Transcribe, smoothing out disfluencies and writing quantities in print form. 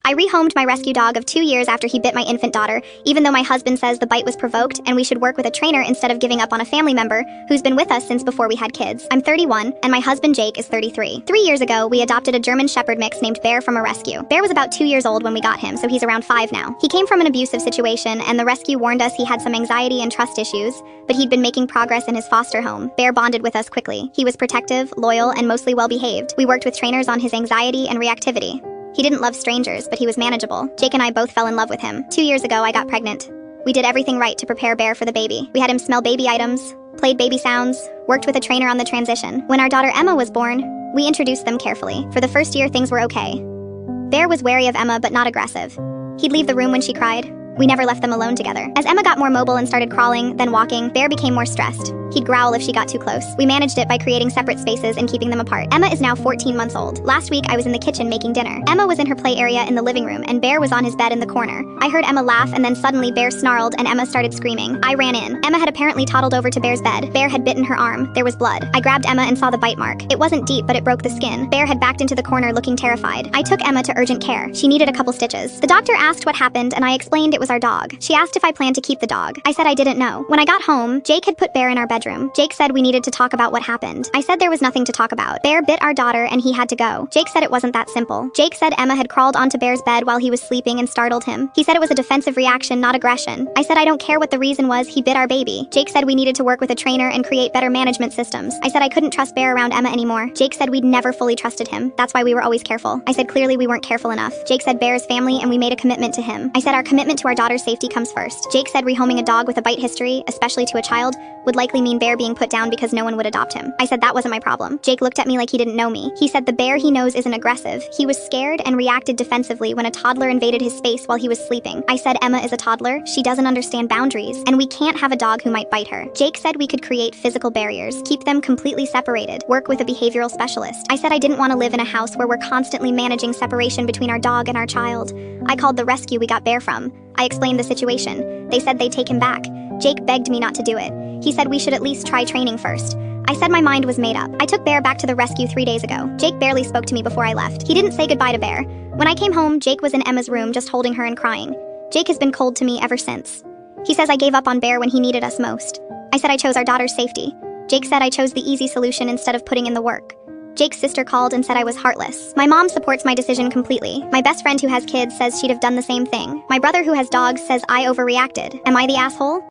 I rehomed my rescue dog of 2 years after he bit my infant daughter, even though my husband says the bite was provoked and we should work with a trainer instead of giving up on a family member who's been with us since before we had kids. I'm 31, and my husband Jake is 33. 3 years ago, we adopted a German Shepherd mix named Bear from a rescue. Bear was about 2 years old when we got him, so he's around 5 now. He came from an abusive situation, and the rescue warned us he had some anxiety and trust issues, but he'd been making progress in his foster home. Bear bonded with us quickly. He was protective, loyal, and mostly well-behaved. We worked with trainers on his anxiety and reactivity. He didn't love strangers, but he was manageable. Jake and I both fell in love with him. 2 years ago, I got pregnant. We did everything right to prepare Bear for the baby. We had him smell baby items, played baby sounds, worked with a trainer on the transition. When our daughter Emma was born, we introduced them carefully. For the first year, things were okay. Bear was wary of Emma, but not aggressive. He'd leave the room when she cried. We never left them alone together. As Emma got more mobile and started crawling, then walking, Bear became more stressed. He'd growl if she got too close. We managed it by creating separate spaces and keeping them apart. Emma is now 14 months old. Last week, I was in the kitchen making dinner. Emma was in her play area in the living room, and Bear was on his bed in the corner. I heard Emma laugh, and then suddenly Bear snarled, and Emma started screaming. I ran in. Emma had apparently toddled over to Bear's bed. Bear had bitten her arm. There was blood. I grabbed Emma and saw the bite mark. It wasn't deep, but it broke the skin. Bear had backed into the corner looking terrified. I took Emma to urgent care. She needed a couple stitches. The doctor asked what happened, and I explained it was our dog. She asked if I planned to keep the dog. I said I didn't know. When I got home, Jake had put Bear in our bedroom. Jake said we needed to talk about what happened. I said there was nothing to talk about. Bear bit our daughter and he had to go. Jake said it wasn't that simple. Jake said Emma had crawled onto Bear's bed while he was sleeping and startled him. He said it was a defensive reaction, not aggression. I said I don't care what the reason was, he bit our baby. Jake said we needed to work with a trainer and create better management systems. I said I couldn't trust Bear around Emma anymore. Jake said we'd never fully trusted him. That's why we were always careful. I said clearly we weren't careful enough. Jake said Bear's family and we made a commitment to him. I said our commitment to our daughter's safety comes first. Jake said rehoming a dog with a bite history, especially to a child, would likely mean Bear being put down because no one would adopt him. I said that wasn't my problem. Jake looked at me like he didn't know me. He said the Bear he knows isn't aggressive. He was scared and reacted defensively when a toddler invaded his space while he was sleeping. I said Emma is a toddler. She doesn't understand boundaries, and we can't have a dog who might bite her. Jake said we could create physical barriers, keep them completely separated, work with a behavioral specialist. I said I didn't want to live in a house where we're constantly managing separation between our dog and our child. I called the rescue we got Bear from. I explained the situation. They said they'd take him back. Jake begged me not to do it. He said we should at least try training first. I said my mind was made up. I took Bear back to the rescue 3 days ago. Jake barely spoke to me before I left. He didn't say goodbye to Bear. When I came home, Jake was in Emma's room just holding her and crying. Jake has been cold to me ever since. He says I gave up on Bear when he needed us most. I said I chose our daughter's safety. Jake said I chose the easy solution instead of putting in the work. Jake's sister called and said I was heartless. My mom supports my decision completely. My best friend who has kids says she'd have done the same thing. My brother who has dogs says I overreacted. Am I the asshole?